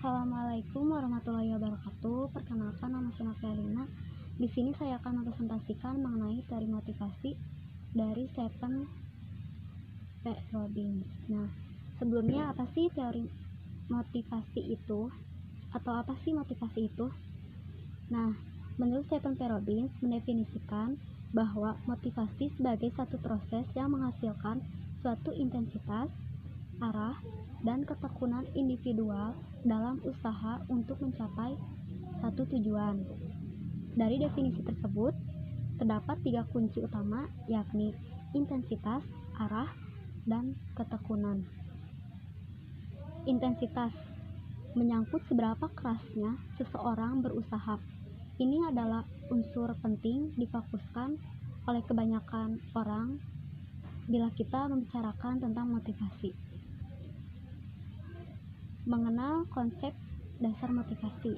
Assalamualaikum warahmatullahi wabarakatuh. Perkenalkan, nama saya Novia Lina. Di sini saya akan mempresentasikan mengenai teori motivasi dari Stephen P. Robbins. Nah, sebelumnya apa sih teori motivasi itu? Atau apa sih motivasi itu? Nah, menurut Stephen P. Robbins mendefinisikan bahwa motivasi sebagai satu proses yang menghasilkan suatu intensitas, arah, dan ketekunan individual dalam usaha untuk mencapai satu tujuan. Dari definisi tersebut, terdapat 3 kunci utama, yakni intensitas, arah, dan ketekunan. Intensitas menyangkut seberapa kerasnya seseorang berusaha. Ini adalah unsur penting difokuskan oleh kebanyakan orang bila kita membicarakan tentang motivasi. Mengenal konsep dasar motivasi.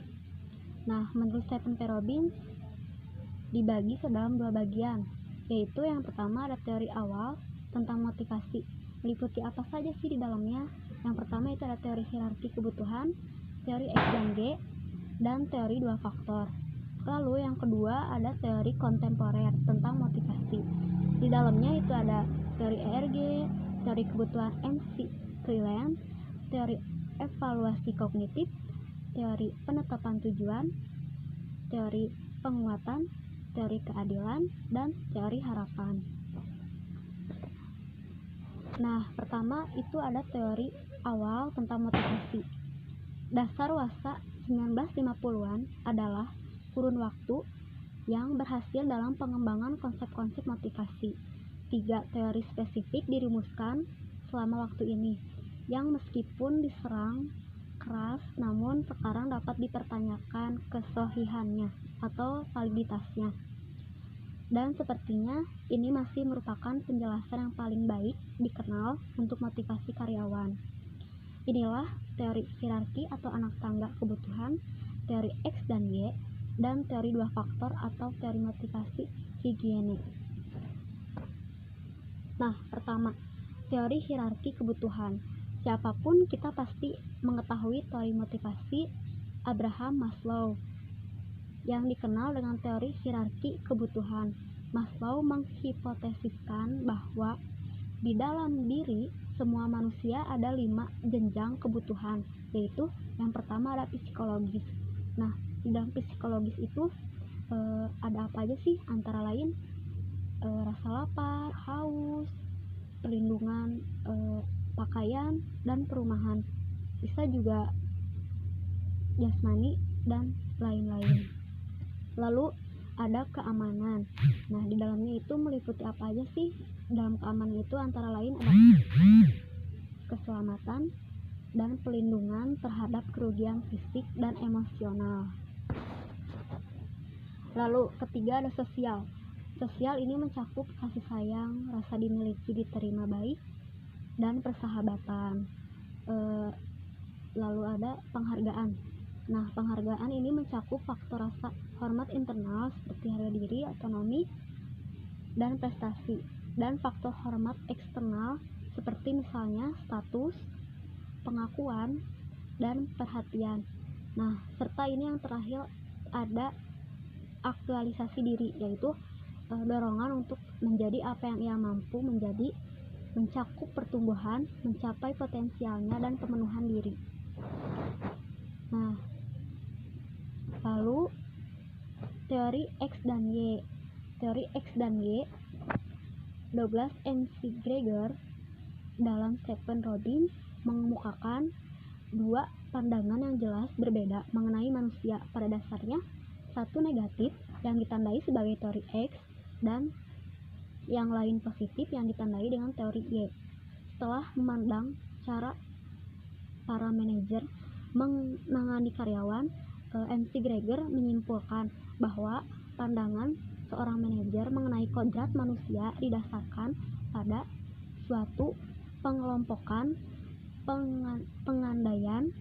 Nah, menurut Stephen P. Robbins dibagi ke dalam 2 bagian, yaitu yang pertama ada teori awal tentang motivasi. Meliputi apa saja sih di dalamnya? Yang pertama itu ada teori hierarki kebutuhan, teori X dan G, dan teori 2 faktor. Lalu yang kedua ada teori kontemporer tentang motivasi. Di dalamnya itu ada teori ERG, teori kebutuhan MC Cleland, teori evaluasi kognitif, teori penetapan tujuan, teori penguatan, teori keadilan, dan teori harapan. Nah, pertama itu ada teori awal tentang motivasi. Dasar wasa 1950-an adalah kurun waktu yang berhasil dalam pengembangan konsep-konsep motivasi. 3 teori spesifik dirumuskan selama waktu ini, yang meskipun diserang keras, namun sekarang dapat dipertanyakan kesohihannya atau validitasnya. Dan sepertinya ini masih merupakan penjelasan yang paling baik dikenal untuk motivasi karyawan. Inilah teori hierarki atau anak tangga kebutuhan, teori X dan Y, dan teori 2 faktor atau teori motivasi higienik. Nah, pertama, teori hierarki kebutuhan. Siapapun kita pasti mengetahui teori motivasi Abraham Maslow yang dikenal dengan teori hierarki kebutuhan. Maslow menghipotesiskan bahwa di dalam diri semua manusia ada 5 jenjang kebutuhan, yaitu yang pertama ada psikologis. Nah, di dalam psikologis itu ada apa aja sih? Antara lain rasa lapar, haus, perlindungan, pakaian, dan perumahan. Bisa juga jasmani dan lain-lain. Lalu ada keamanan. Nah, di dalamnya itu meliputi apa aja sih? Dalam keamanan itu antara lain ada keselamatan dan pelindungan terhadap kerugian fisik dan emosional. Lalu ketiga ada sosial. Sosial ini mencakup kasih sayang, rasa dimiliki, diterima baik, dan persahabatan. Lalu ada penghargaan. Nah, penghargaan ini mencakup faktor rasa hormat internal seperti harga diri, otonomi, dan prestasi, dan faktor hormat eksternal seperti misalnya status, pengakuan, dan perhatian. Nah, serta ini yang terakhir ada aktualisasi diri, yaitu dorongan untuk menjadi apa yang ia mampu menjadi, mencakup pertumbuhan, mencapai potensialnya, dan pemenuhan diri. Nah, lalu teori X dan Y. Teori X dan Y, Douglas McGregor dalam Stephen Robbins mengemukakan 2 pandangan yang jelas berbeda mengenai manusia. Pada dasarnya, satu negatif yang ditandai sebagai teori X dan yang lain positif yang ditandai dengan teori Y. Setelah memandang cara para manajer menangani karyawan, McGregor menyimpulkan bahwa pandangan seorang manajer mengenai kodrat manusia didasarkan pada suatu pengelompokan pengandaian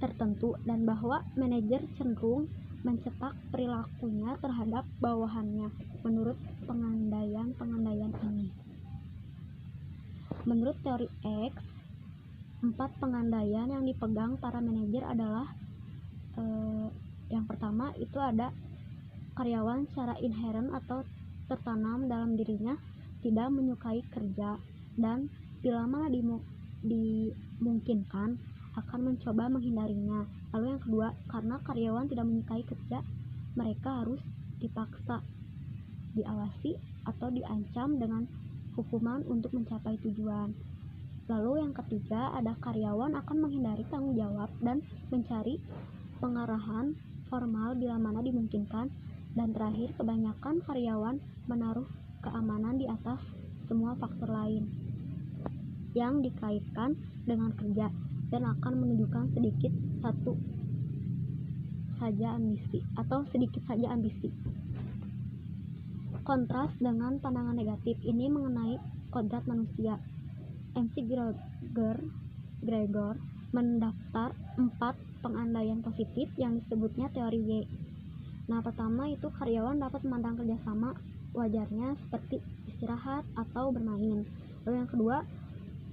tertentu, dan bahwa manajer cenderung mencetak perilakunya terhadap bawahannya menurut pengandaian ini. Menurut teori X, 4 pengandaian yang dipegang para manajer adalah yang pertama itu ada karyawan secara inherent atau tertanam dalam dirinya tidak menyukai kerja dan bila mana dimungkinkan akan mencoba menghindarinya. Lalu yang kedua, karena karyawan tidak menyukai kerja, mereka harus dipaksa, diawasi atau diancam dengan hukuman untuk mencapai tujuan. Lalu yang ketiga, ada karyawan akan menghindari tanggung jawab dan mencari pengarahan formal bila mana dimungkinkan. Dan terakhir, kebanyakan karyawan menaruh keamanan di atas semua faktor lain yang dikaitkan dengan kerja dan akan menunjukkan sedikit saja ambisi. Kontras dengan pandangan negatif ini mengenai kodrat manusia. MC Gregor mendaftar 4 pengandaian positif yang disebutnya teori Y. Nah, pertama itu karyawan dapat memandang kerjasama wajarnya seperti istirahat atau bermain. Lalu yang kedua,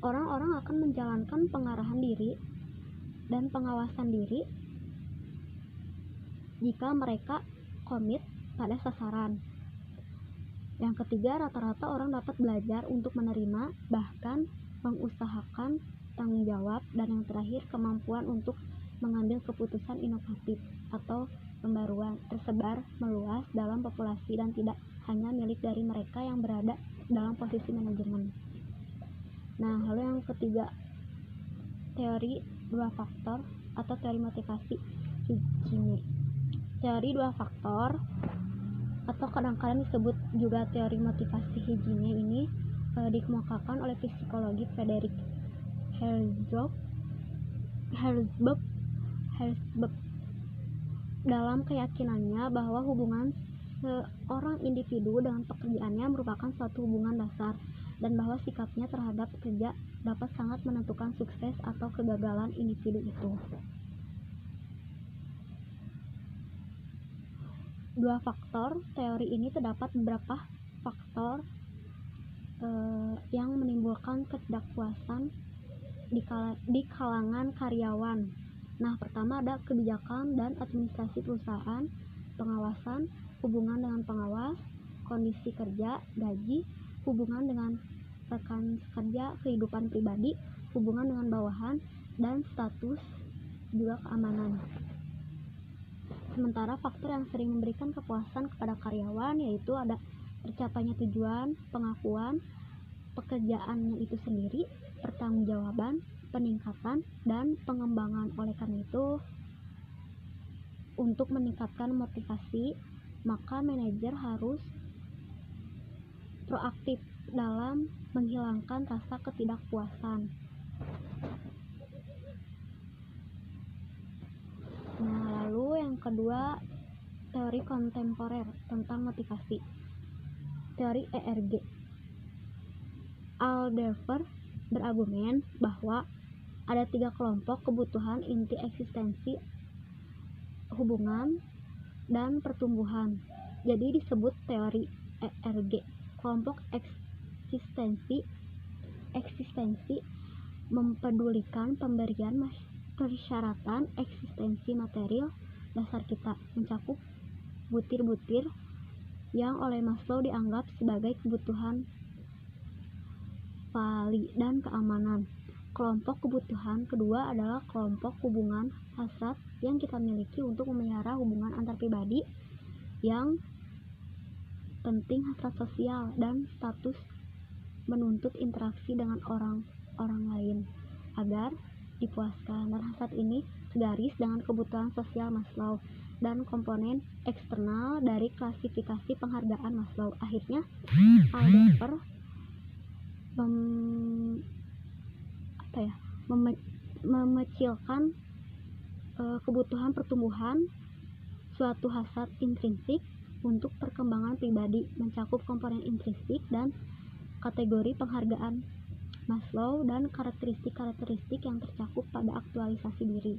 orang-orang akan menjalankan pengarahan diri dan pengawasan diri jika mereka komit pada sasaran. Yang ketiga, rata-rata orang dapat belajar untuk menerima, bahkan mengusahakan tanggung jawab. Dan yang terakhir, kemampuan untuk mengambil keputusan inovatif atau pembaruan tersebar meluas dalam populasi dan tidak hanya milik dari mereka yang berada dalam posisi manajemen. Nah, lalu yang ketiga, teori 2 faktor atau teori motivasi Hijime. Teori 2 faktor atau kadang-kadang disebut juga teori motivasi Hijime ini dikemukakan oleh psikologi Frederick Herzberg dalam keyakinannya bahwa hubungan seorang individu dengan pekerjaannya merupakan suatu hubungan dasar dan bahwa sikapnya terhadap kerja dapat sangat menentukan sukses atau kegagalan individu itu. 2 faktor teori ini terdapat beberapa faktor yang menimbulkan ketidakpuasan di kalangan karyawan. Nah, pertama ada kebijakan dan administrasi perusahaan, pengawasan, hubungan dengan pengawas, kondisi kerja, gaji, hubungan dengan rekan kerja, kehidupan pribadi, hubungan dengan bawahan, dan status juga keamanan. Sementara faktor yang sering memberikan kepuasan kepada karyawan yaitu ada tercapainya tujuan, pengakuan, pekerjaannya itu sendiri, pertanggungjawaban, peningkatan, dan pengembangan. Oleh karena itu, untuk meningkatkan motivasi, maka manajer harus proaktif dalam menghilangkan rasa ketidakpuasan. Nah, lalu yang kedua, teori kontemporer tentang motivasi. Teori ERG. Aldefer berargumen bahwa ada 3 kelompok kebutuhan inti eksistensi, hubungan, dan pertumbuhan. Jadi disebut teori ERG. Kelompok eksistensi mempedulikan pemberian persyaratan eksistensi material dasar kita, mencakup butir-butir yang oleh Maslow dianggap sebagai kebutuhan vali dan keamanan. Kelompok kebutuhan kedua adalah kelompok hubungan hasrat yang kita miliki untuk memelihara hubungan antar pribadi yang penting, hasrat sosial dan status menuntut interaksi dengan orang lain agar dipuaskan. Dan hasrat ini segaris dengan kebutuhan sosial Maslow dan komponen eksternal dari klasifikasi penghargaan Maslow. Akhirnya Aldefer memecilkan kebutuhan pertumbuhan suatu hasrat intrinsik untuk perkembangan pribadi, mencakup komponen intrinsik dan kategori penghargaan Maslow dan karakteristik-karakteristik yang tercakup pada aktualisasi diri.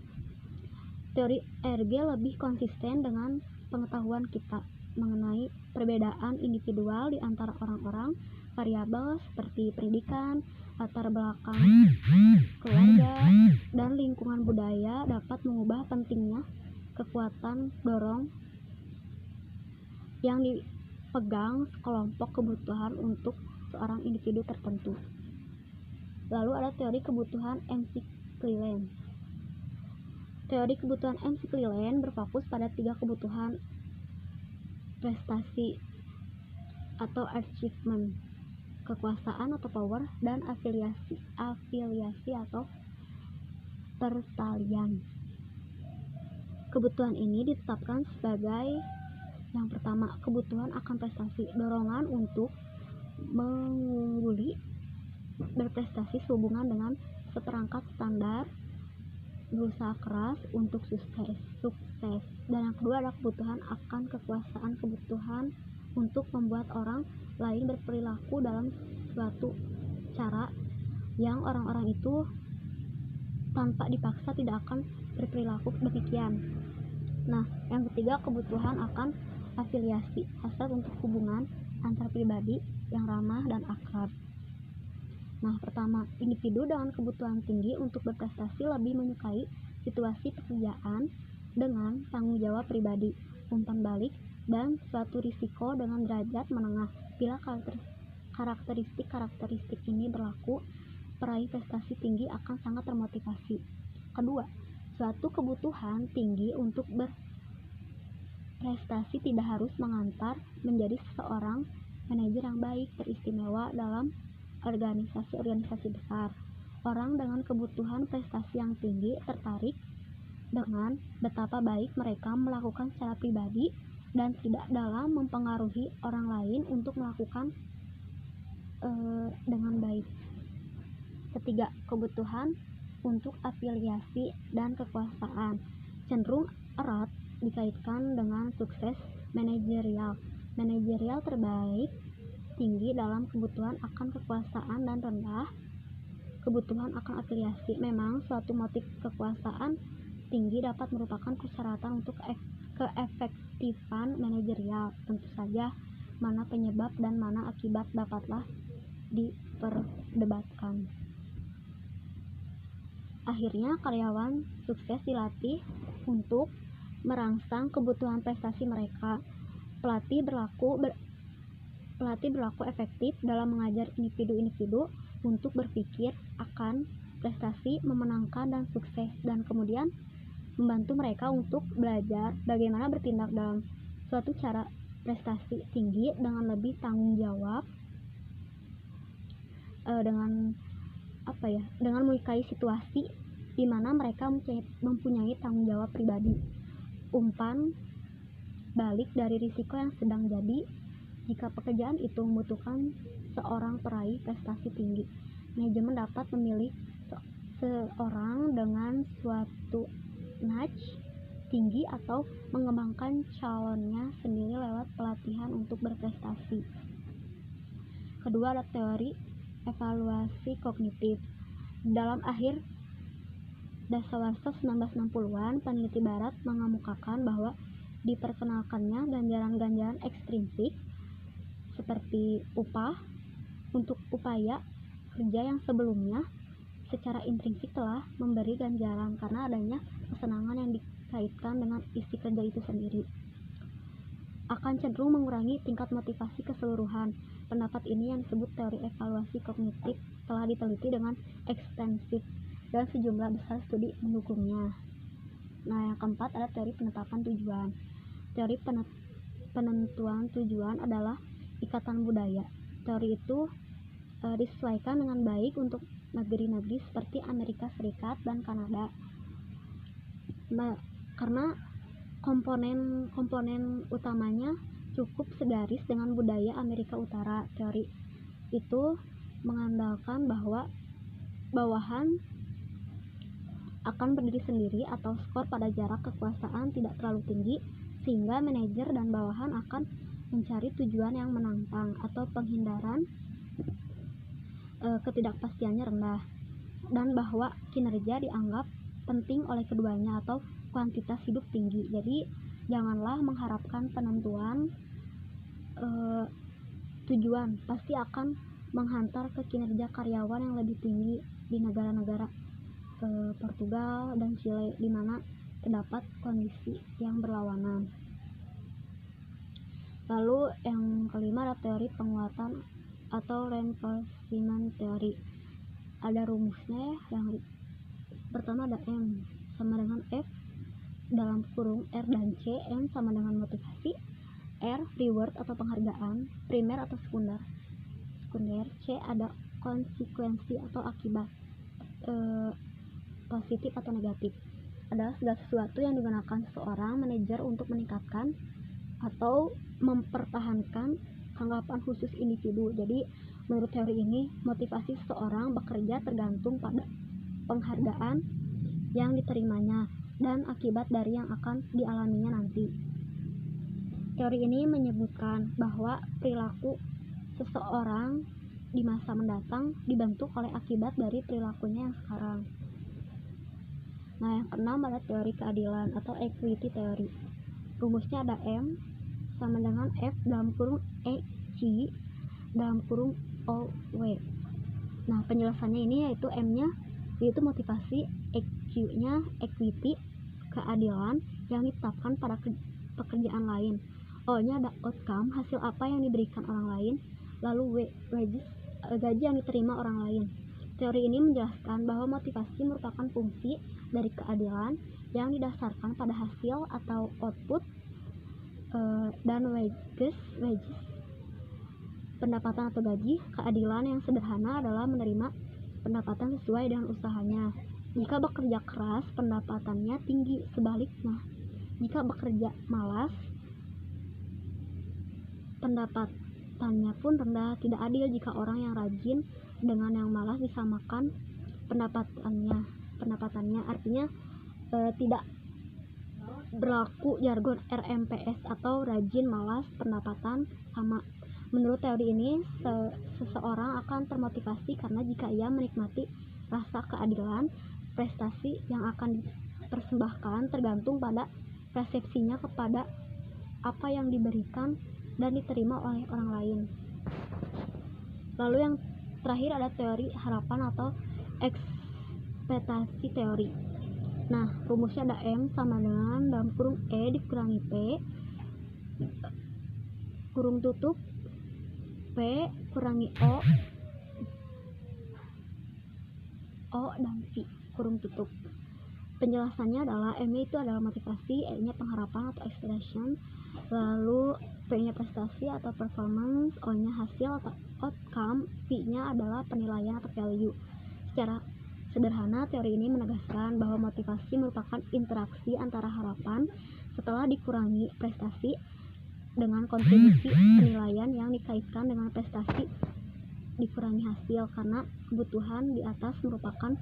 Teori ERG lebih konsisten dengan pengetahuan kita mengenai perbedaan individual di antara orang-orang variabel seperti pendidikan, latar belakang keluarga, dan lingkungan budaya dapat mengubah pentingnya kekuatan dorong yang dipegang sekelompok kebutuhan untuk seorang individu tertentu. Lalu ada teori kebutuhan McClelland. Teori kebutuhan McClelland berfokus pada 3 kebutuhan: prestasi atau achievement, kekuasaan atau power, dan afiliasi atau pertalian. Kebutuhan ini ditetapkan sebagai yang pertama, kebutuhan akan prestasi, dorongan untuk mengungguli, berprestasi sehubungan dengan seperangkat standar, berusaha keras untuk sukses. Dan yang kedua adalah kebutuhan akan kekuasaan, kebutuhan untuk membuat orang lain berperilaku dalam suatu cara yang orang-orang itu tanpa dipaksa tidak akan berperilaku demikian. Nah, yang ketiga kebutuhan akan afiliasi, hasrat untuk hubungan antar pribadi yang ramah dan akrab. Nah, pertama, individu dengan kebutuhan tinggi untuk berprestasi lebih menyukai situasi pekerjaan dengan tanggung jawab pribadi, umpan balik, dan suatu risiko dengan derajat menengah. Bila karakteristik ini berlaku, peraih prestasi tinggi akan sangat termotivasi. Kedua, suatu kebutuhan tinggi untuk berprestasi tidak harus mengantar menjadi seorang manajer yang baik, teristimewa dalam organisasi besar. Orang dengan kebutuhan prestasi yang tinggi tertarik dengan betapa baik mereka melakukan secara pribadi dan tidak dalam mempengaruhi orang lain untuk melakukan dengan baik. Ketiga, kebutuhan untuk afiliasi dan kekuasaan cenderung erat dikaitkan dengan sukses manajerial. Manajerial terbaik tinggi dalam kebutuhan akan kekuasaan dan rendah kebutuhan akan afiliasi. Memang suatu motif kekuasaan tinggi dapat merupakan persyaratan untuk keefektifan manajerial. Tentu saja mana penyebab dan mana akibat dapatlah diperdebatkan. Akhirnya karyawan sukses dilatih untuk merangsang kebutuhan prestasi mereka. Pelatih berlaku efektif dalam mengajar individu-individu untuk berpikir akan prestasi, memenangkan dan sukses, dan kemudian membantu mereka untuk belajar bagaimana bertindak dalam suatu cara prestasi tinggi dengan lebih tanggung jawab, dengan menyukai situasi di mana mereka mempunyai tanggung jawab pribadi, umpan balik dari risiko yang sedang jadi jika pekerjaan itu membutuhkan seorang peraih prestasi tinggi. Manajemen dapat memilih seorang dengan suatu niche tinggi atau mengembangkan calonnya sendiri lewat pelatihan untuk berprestasi. Kedua adalah teori evaluasi kognitif. Dalam akhir dasawarsa 1960-an, peneliti barat mengemukakan bahwa diperkenalkannya ganjaran-ganjaran ekstrinsik seperti upah untuk upaya kerja yang sebelumnya secara intrinsik telah memberi ganjaran karena adanya kesenangan yang dikaitkan dengan isi kerja itu sendiri, akan cenderung mengurangi tingkat motivasi keseluruhan. Pendapat ini yang disebut teori evaluasi kognitif telah diteliti dengan ekstensif dan sejumlah besar studi mendukungnya. Nah, yang keempat adalah teori penetapan tujuan. Teori penentuan tujuan adalah ikatan budaya. Teori itu disesuaikan dengan baik untuk negeri-negeri seperti Amerika Serikat dan Kanada. Nah, karena komponen utamanya cukup segaris dengan budaya Amerika Utara. Teori itu mengandalkan bahwa bawahan akan berdiri sendiri atau skor pada jarak kekuasaan tidak terlalu tinggi, sehingga manajer dan bawahan akan mencari tujuan yang menantang atau penghindaran ketidakpastiannya rendah, dan bahwa kinerja dianggap penting oleh keduanya atau kuantitas hidup tinggi. Jadi janganlah mengharapkan penentuan tujuan pasti akan menghantar ke kinerja karyawan yang lebih tinggi di negara-negara Portugal dan Chile, di mana terdapat kondisi yang berlawanan. Lalu yang kelima ada teori penguatan atau reinforcement theory. Ada rumusnya ya, yang pertama ada M sama dengan F dalam kurung R dan C. M sama dengan motivasi, R reward atau penghargaan primer atau sekunder. C ada konsekuensi atau akibat positif atau negatif. Adalah segala sesuatu yang digunakan seorang manajer untuk meningkatkan atau mempertahankan anggapan khusus individu. Jadi menurut teori ini, motivasi seseorang bekerja tergantung pada penghargaan yang diterimanya dan akibat dari yang akan dialaminya nanti. Teori ini menyebutkan bahwa perilaku seseorang di masa mendatang dibentuk oleh akibat dari perilakunya yang sekarang. Nah, yang keenam ada teori keadilan atau equity theory. Rumusnya ada M sama dengan F dalam kurung E C dalam kurung O W. Nah, penjelasannya ini yaitu M-nya yaitu motivasi, EQ-nya equity, keadilan yang ditetapkan pada pekerjaan lain. O-nya ada outcome, hasil apa yang diberikan orang lain. Lalu wages, gaji yang diterima orang lain. Teori ini menjelaskan bahwa motivasi merupakan fungsi dari keadilan yang didasarkan pada hasil atau output, dan wages pendapatan atau gaji. Keadilan yang sederhana adalah menerima pendapatan sesuai dengan usahanya. Jika bekerja keras, pendapatannya tinggi. Sebaliknya, jika bekerja malas, pendapatannya pun rendah. Tidak adil jika orang yang rajin dengan yang malas disamakan pendapatannya. Artinya tidak berlaku jargon RMPS atau rajin malas pendapatan sama. Menurut teori ini, seseorang akan termotivasi karena jika ia menikmati rasa keadilan, prestasi yang akan dipersembahkan tergantung pada persepsinya kepada apa yang diberikan dan diterima oleh orang lain. Lalu yang terakhir ada teori harapan atau ekspektasi teori. Nah, rumusnya ada M sama dengan dalam kurung E dikurangi P kurung tutup P kurangi O dan V kurung tutup. Penjelasannya adalah M itu adalah motivasi, E-nya pengharapan atau expectation, lalu P-nya prestasi atau performance, O-nya hasil atau outcome, V-nya adalah penilaian atau value. Secara sederhana, teori ini menegaskan bahwa motivasi merupakan interaksi antara harapan setelah dikurangi prestasi dengan kontribusi penilaian yang dikaitkan dengan prestasi dikurangi hasil, karena kebutuhan di atas merupakan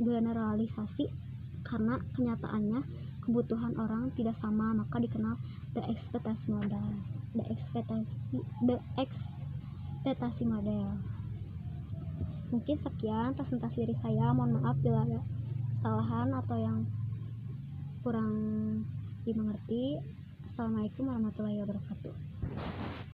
generalisasi karena kenyataannya kebutuhan orang tidak sama, maka dikenal the expectation model. Mungkin sekian presentasi dari saya. Mohon maaf bila ada kesalahan atau yang kurang dimengerti. Assalamualaikum warahmatullahi wabarakatuh.